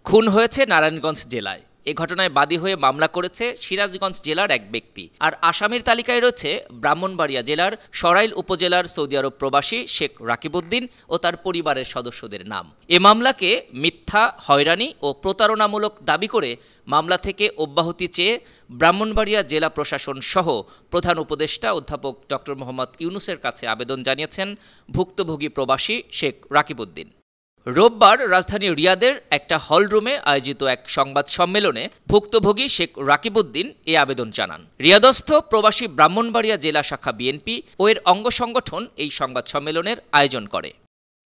খুন হয়েছে নারায়ণগঞ্জ জেলায়। এ ঘটনায় বাদী হয়ে মামলা করেছে সিরাজগঞ্জ জেলার এক ব্যক্তি। আর আসামির তালিকায় রয়েছে ব্রাহ্মণবাড়িয়া জেলার সরাইল উপজেলার সৌদি আরব প্রবাসী শেখ রাকিবউদ্দিন ও তার পরিবারের সদস্যদের নাম। এ মামলাকে মিথ্যা, হয়রানি ও প্রতারণামূলক দাবি করে মামলা থেকে অব্যাহতি চেয়ে ব্রাহ্মণবাড়িয়া জেলা প্রশাসন সহ প্রধান উপদেষ্টা অধ্যাপক ডক্টর মোহাম্মদ ইউনূসের কাছে আবেদন জানিয়েছেন ভুক্তভোগী প্রবাসী শেখ রাকিবউদ্দিন। রোববার রাজধানী রিয়াদের একটা হলরুমে আয়োজিত এক সংবাদ সম্মেলনে ভুক্তভোগী শেখ রাকিবউদ্দিন এ আবেদন জানান। রিয়াদস্থ প্রবাসী ব্রাহ্মণবাড়িয়া জেলা শাখা বিএনপি ও এর অঙ্গ সংগঠন এই সংবাদ সম্মেলনের আয়োজন করে।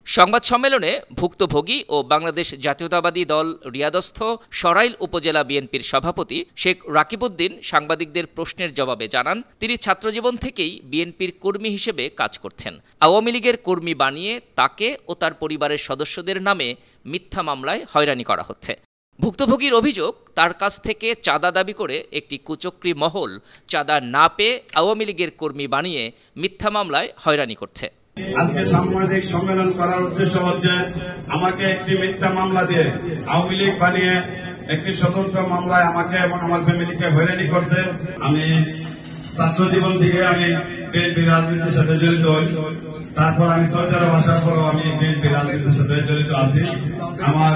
সংবাদ সম্মেলনে ভুক্তভোগী ও বাংলাদেশ জাতীয়তাবাদী দল রিয়াদস্থ সরাইল উপজেলা বিএনপির সভাপতি শেখ রাকিবউদ্দিন সাংবাদিকদের প্রশ্নের জবাবে জানান, তিনি ছাত্রজীবন থেকেই বিএনপির কর্মী হিসেবে কাজ করছেন। আওয়ামী লীগের কর্মী বানিয়ে তাকে ও তার পরিবারের সদস্যদের নামে মিথ্যা মামলায় হয়রানি করা হচ্ছে। ভুক্তভোগীর অভিযোগ, তার কাছ থেকে চাঁদা দাবি করে একটি কুচক্রী মহল চাঁদা না পেয়ে আওয়ামী লীগের কর্মী বানিয়ে মিথ্যা মামলায় হয়রানি করছে। আজকে সাংবাদিক সম্মেলন করার উদ্দেশ্য হচ্ছে আমাকে একটি মিথ্যা মামলা দিয়ে আওয়ামী লীগ বানিয়ে একটি স্বতন্ত্র মামলায় আমাকে এবং আমার ফ্যামিলিকে হয়রানি করছে। আমি ছাত্র জীবন থেকে আমি বিএনপি রাজনীতির সাথে জড়িত হই। তারপর আমি সৌদি আরব আসার পরও আমি বিএনপি রাজনীতির সাথে জড়িত আছি। আমার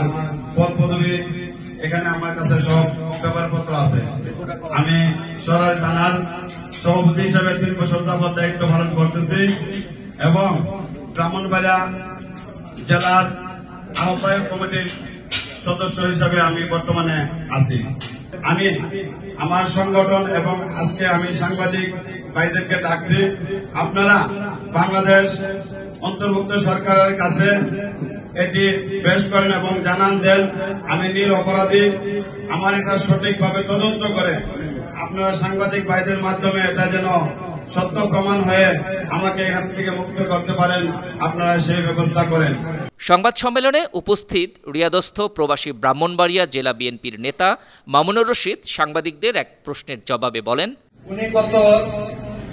পদ পদবি এখানে আমার কাছে সব পেপারপত্র আছে। আমি সরাইল থানার সভাপতি হিসাবে 3 বছর যাবত দায়িত্ব পালন করতেছি এবং ব্রাহ্মণবাড়িয়া জেলার আহ্বায়ক কমিটির সদস্য হিসাবে আমি বর্তমানে আছি। আমি আমার সংগঠন এবং আজকে আমি সাংবাদিক ভাইদেরকে ডাকছি, আপনারা বাংলাদেশ অন্তর্ভুক্ত সরকারের কাছে এটি পেশ করেন এবং জানান দেন আমি নিরপরাধী। আমার এটা সঠিকভাবে তদন্ত করে আপনারা সাংবাদিক ভাইদের মাধ্যমে এটা যেন সত্য প্রমাণ হয়ে আমাকে এখান থেকে মুক্ত করতে পারেন, আপনারা সেই ব্যবস্থা করেন। সংবাদ সম্মেলনে উপস্থিত রিয়াদস্থ প্রবাসী ব্রাহ্মণবাড়িয়া জেলা বিএনপির নেতা মামুনুর রশিদ সাংবাদিকদের এক প্রশ্নের জবাবে বলেন, উনি গত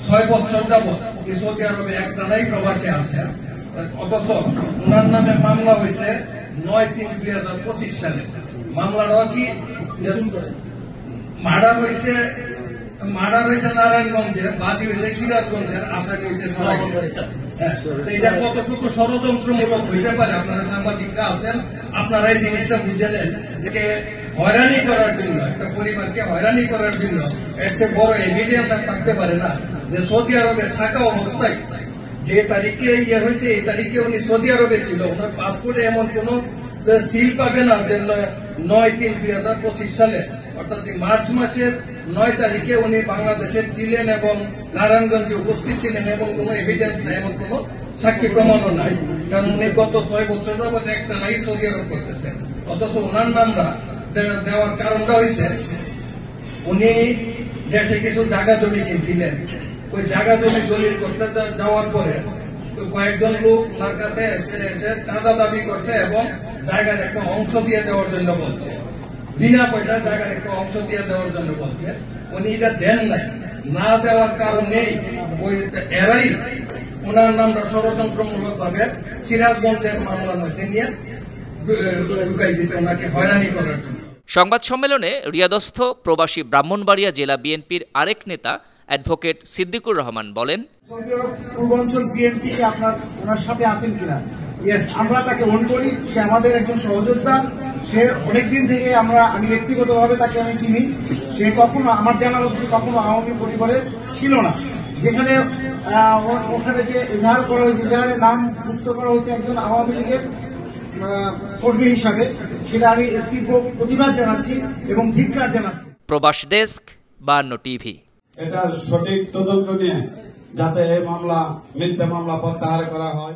6 বছর যাবৎ সৌদি আরবে একটানাই প্রবাসী আছেন, অথচ ওনার নামে মামলা হয়েছে 9/3/2025 সালে। মামলাটা কি মার্ডার হয়েছে নারায়ণগঞ্জের, বাদী হয়েছে সিরাজগঞ্জের, আসামি হয়েছে সরাইল। এটা কতটুকু ষড়যন্ত্রমূলক হইতে পারে? আপনারা সাংবাদিকরা আছেন, আপনারা এই জিনিসটা বুঝে নেন যে হয়রানি করার জন্য, একটা পরিবারকে হয়রানি করার জন্য এর চেয়ে বড় এভিডেন্স আর থাকতে পারে না যে সৌদি আরবে থাকা অবস্থায় যে তারিখে ইয়ে হয়েছে এই তারিখে উনি সৌদি আরবে ছিল। ওনার পাসপোর্টে এমন কোন সিল পাবে না যে 9/3/2025 সালে, অর্থাৎ মার্চ মাসের 9 তারিখে উনি বাংলাদেশে ছিলেন এবং নারায়ণগঞ্জে উপস্থিত ছিলেন এবং কোন এভিডেন্স নাই, এমন কোন সাক্ষী প্রমাণও নাই। কারণ উনি গত 6 বছর যাবৎ একটা নাই সৌদি আরব করতেছেন। অথচ ওনার নামটা দেওয়ার কারণটা হয়েছে উনি দেশে কিছু জায়গা জমি কিনছিলেন। ওই জায়গা জমি দলিল করতে যাওয়ার পরে কয়েকজন লোক ওনার কাছে এসে চাঁদা দাবি করছে এবং জায়গার একটা অংশ দিয়ে দেওয়ার জন্য বলছে, বিনা পয়সায় জায়গার একটা অংশ দিয়ে দেওয়ার জন্য বলছে। উনি এটা দেন নাই, না দেওয়ার কারণেই ওই এরাই ওনার নামটা ষড়যন্ত্রমূলক ভাবে সিরাজগঞ্জের মামলার মধ্যে নিয়ে ঢুকাই দিয়েছে ওনাকে হয়রানি করার জন্য। সংবাদ সম্মেলনে রিয়াদস্থ প্রবাসী ব্রাহ্মণবাড়িয়া জেলা বিএনপির আরেক নেতা অ্যাডভোকেট সিদ্দিকুর রহমান বলেন, পূর্বাঞ্চল বিএনপি আপনার ওনার সাথে আছেন কিনা? ইয়েস, আমরা তাকে অন করি, সে আমাদের একজন সহযোদ্ধা। সে অনেকদিন থেকে আমি ব্যক্তিগতভাবে তাকে আমি চিনি। সে কখনো আমার জানার মতো কখনো আওয়ামী পরিবারে ছিল না। যেখানে ওখানে যে এজাহার করা হয়েছে, এজাহারে নাম যুক্ত করা হয়েছে একজন আওয়ামী লীগের কর্মী হিসাবে, সেটা আমি তীব্র প্রতিবাদ জানাচ্ছি এবং ধিক্কার জানাচ্ছি। প্রবাস ডেস্ক, 52 টিভি। এটা সঠিক তদন্ত নিয়ে যাতে এই মামলা মিথ্যা মামলা প্রত্যাহার করা হয়।